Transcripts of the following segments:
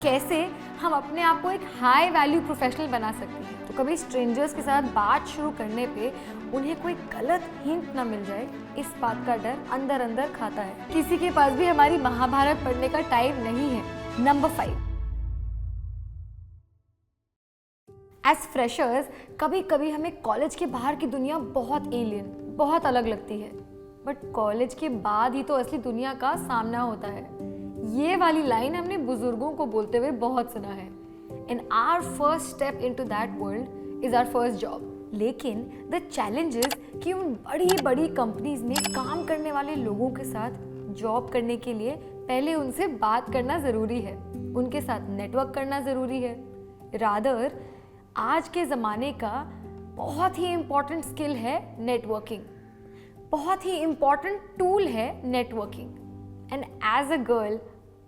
कैसे हम अपने आप को एक हाई वैल्यू प्रोफेशनल बना सकते हैं। तो कभी स्ट्रेंजर्स के साथ बात शुरू करने पे उन्हें कोई गलत हिंट ना मिल जाए, इस बात का डर अंदर अंदर खाता है। किसी के पास भी हमारी महाभारत पढ़ने का टाइम नहीं है। नंबर 5, एज फ्रेशर्स कभी कभी हमें कॉलेज के बाहर की दुनिया बहुत एलियन, बहुत अलग लगती है, बट कॉलेज के बाद ही तो असली दुनिया का सामना होता है। ये वाली लाइन हमने बुजुर्गों को बोलते हुए बहुत सुना है। And our first step into that world is our first job. लेकिन द चैलेंजेस कि उन बड़ी बड़ी कंपनीज में काम करने वाले लोगों के साथ जॉब करने के लिए पहले उनसे बात करना ज़रूरी है, उनके साथ नेटवर्क करना ज़रूरी है। रादर आज के ज़माने का बहुत ही इम्पॉर्टेंट स्किल है नेटवर्किंग, बहुत ही इम्पॉर्टेंट टूल है networking. And as a girl,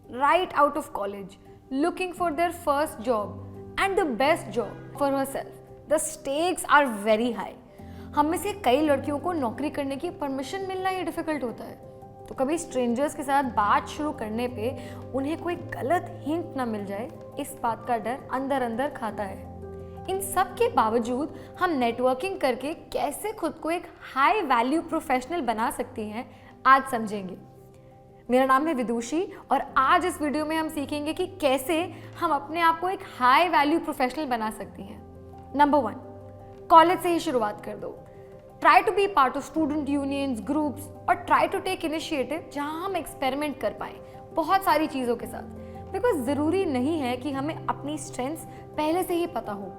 right out of college, looking for their first job and the best job for herself, the stakes are very high. हम में से कई लड़कियों को नौकरी करने की परमिशन मिलना ही डिफिकल्ट होता है। तो कभी स्ट्रेंजर्स के साथ बात शुरू करने पे उन्हें कोई गलत हिंट ना मिल जाए, इस बात का डर अंदर अंदर खाता है। इन सब के बावजूद हम नेटवर्किंग करके कैसे खुद को एक हाई वैल्यू प्रोफेशनल बना सकती हैं, आज समझेंगे। मेरा नाम है विदुषी और आज इस वीडियो में हम सीखेंगे कि कैसे हम अपने आप को एक हाई वैल्यू प्रोफेशनल बना सकती हैं। नंबर 1, कॉलेज से ही शुरुआत कर दो। Try to be part of student unions, groups और ट्राई टू टेक इनिशिएटिव जहां हम एक्सपेरिमेंट कर पाएं बहुत सारी चीज़ों के साथ। बिकॉज ज़रूरी नहीं है कि हमें अपनी स्ट्रेंथ्स पहले से ही पता हो।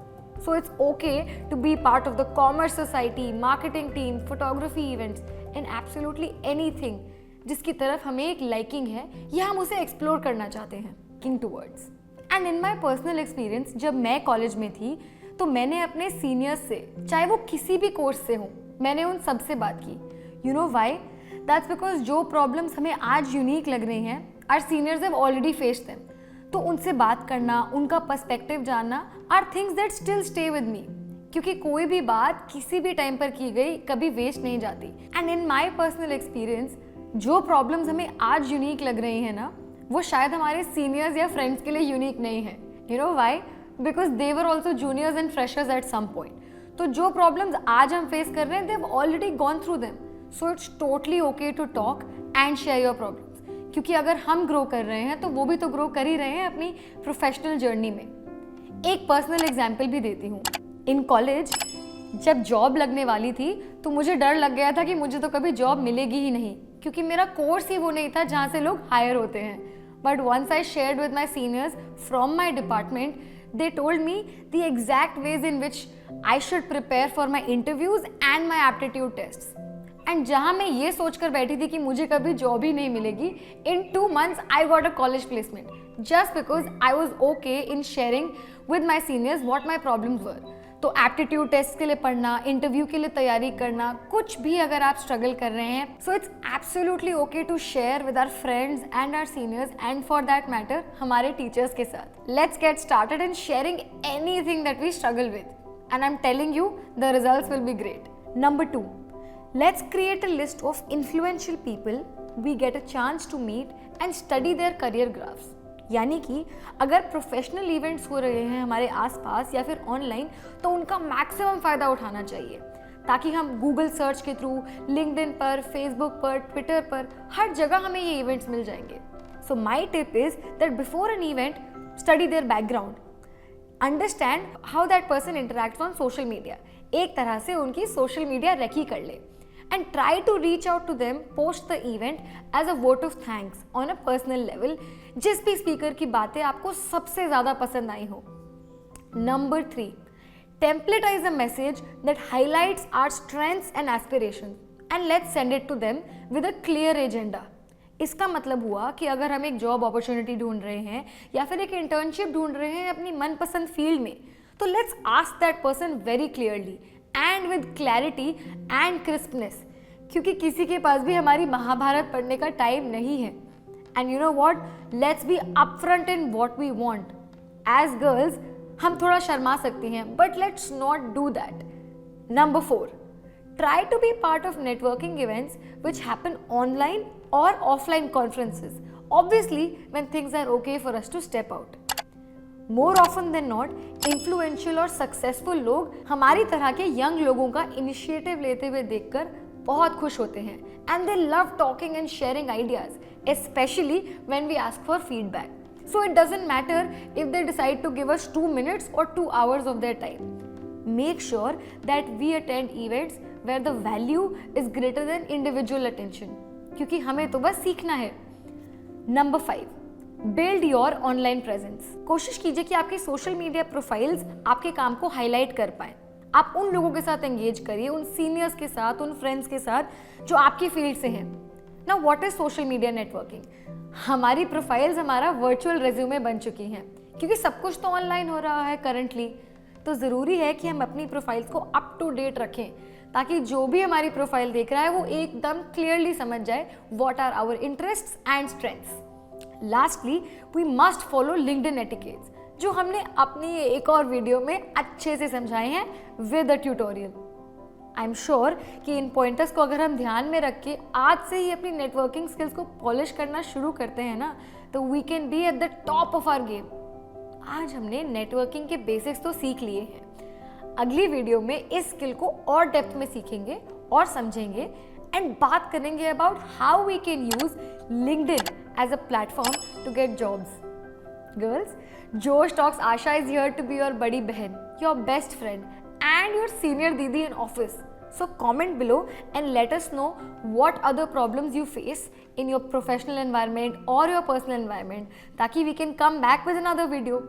So it's okay to be part of the commerce society, marketing team, photography events and absolutely anything जिसकी तरफ हमें एक लाइकिंग है या हम उसे एक्सप्लोर करना चाहते हैं king towards. And in my personal experience, जब मैं कॉलेज में थी तो मैंने अपने सीनियर्स से, चाहे वो किसी भी कोर्स से हों, मैंने उन सब से बात की। You know why? That's because जो प्रॉब्लम्स हमें आज यूनिक लग रही हैं, our seniors have already faced them. तो उनसे बात करना, उनका पर्सपेक्टिव जानना are things that still stay with me, क्योंकि कोई भी बात किसी भी टाइम पर की गई कभी वेस्ट नहीं जाती। And in my personal experience, जो प्रॉब्लम्स हमें आज यूनिक लग रही हैं ना, वो शायद हमारे सीनियर्स या फ्रेंड्स के लिए यूनिक नहीं है। You know why? Because they were also juniors and freshers at some point. तो जो प्रॉब्लम्स आज हम फेस कर रहे हैं, they have already gone through them. So it's totally okay to talk and share your problems, क्योंकि अगर हम ग्रो कर रहे हैं तो वो भी तो ग्रो कर ही रहे हैं अपनी प्रोफेशनल जर्नी में। एक पर्सनल एग्जाम्पल भी देती हूँ। इन कॉलेज जब जॉब लगने वाली थी तो मुझे डर लग गया था कि मुझे तो कभी जॉब मिलेगी ही नहीं, क्योंकि मेरा कोर्स ही वो नहीं था जहाँ से लोग हायर होते हैं। But once I shared with my seniors from my department, they told me the exact ways in which I should prepare for my interviews and my aptitude test. And जहाँ मैं ये सोचकर बैठी थी कि मुझे कभी जॉब ही नहीं मिलेगी, इन 2 months I got a college placement, just because I was okay in sharing with my seniors what my problems वर। तो एप्टीट्यूड टेस्ट के लिए पढ़ना, इंटरव्यू के लिए तैयारी करना, कुछ भी अगर आप स्ट्रगल कर रहे हैं, so it's absolutely okay to share with our friends and our seniors and for that matter हमारे टीचर्स के साथ। Let's get started in sharing anything that we struggle with, and I am telling you the results will be great. Number 2, let's create a list of influential people we get a chance to meet and study their career graphs। यानी कि अगर professional events हो रहे हैं हमारे आसपास या फिर ऑनलाइन, तो उनका मैक्सिमम फ़ायदा उठाना चाहिए, ताकि हम गूगल सर्च के थ्रू, लिंक्डइन पर, फेसबुक पर, ट्विटर पर, हर जगह हमें ये इवेंट्स मिल जाएंगे। So my tip is that before an event, study their background, understand how that person interacts on social media. एक तरह से उनकी सोशल मीडिया रेकी कर ले। And try to reach out to them post the event as a vote of thanks on a personal level, जिस भी speaker की बातें आपको सबसे ज़्यादा पसंद आई हो। Number 3, templatize a message that highlights our strengths and aspirations and let's send it to them with a clear agenda। इसका मतलब हुआ कि अगर हम एक जॉब अपॉर्चुनिटी ढूंढ रहे हैं या फिर एक इंटर्नशिप ढूंढ रहे हैं अपनी मनपसंद फील्ड में, तो let's ask that person very clearly and with clarity and crispness, क्योंकि किसी के पास भी हमारी महाभारत पढ़ने का टाइम नहीं है। And you know what, let's be upfront in what we want. As girls हम थोड़ा शर्मा सकती हैं, but let's not do that. Number 4, try to be part of networking events which happen online or offline conferences, obviously when things are okay for us to step out. More often than not influential और successful लोग हमारी तरह के young लोगों का initiative लेते हुए देखकर बहुत खुश होते हैं and they love talking and sharing ideas specially when we ask for feedback. So it doesn't matter if they decide to give us 2 minutes or 2 hours of their time. Make sure that we attend events where the value is greater than individual attention. क्योंकि हमें तो बस सीखना है. Number 5, build your online presence. कोशिश कीजिए कि आपके सोशल मीडिया प्रोफाइल्स आपके काम को हाईलाइट कर पाएं. आप उन लोगों के साथ एंगेज करिए, उन सीनियर्स के साथ, उन फ्रेंड्स के साथ जो आपकी फील्ड से हैं. Now what is social media networking? हमारी प्रोफाइल्स हमारा वर्चुअल रेज्यूमे बन चुकी हैं क्योंकि सब कुछ तो ऑनलाइन हो रहा है करंटली. तो ज़रूरी है कि हम अपनी प्रोफाइल्स को अप टू डेट रखें ताकि जो भी हमारी प्रोफाइल देख रहा है वो एकदम क्लियरली समझ जाए what are our interests and strengths. Lastly we must follow LinkedIn etiquettes जो हमने अपनी एक और वीडियो में अच्छे से समझाए हैं with a tutorial. I am sure कि इन पॉइंटर्स को अगर हम ध्यान में रख के आज से ही अपनी नेटवर्किंग स्किल्स को पॉलिश करना शुरू करते हैं ना तो we can be at the top of our game. आज हमने नेटवर्किंग के बेसिक्स तो सीख लिए हैं. अगली वीडियो में इस स्किल को और डेप्थ में सीखेंगे और समझेंगे एंड बात करेंगे about how we can use LinkedIn as a platform to get jobs. Girls, Josh Talks Asha is here to be your बड़ी बहन, your best friend and your senior didi in office. So comment below and let us know what other problems you face in your professional environment or your personal environment ताकि we can come back with another video.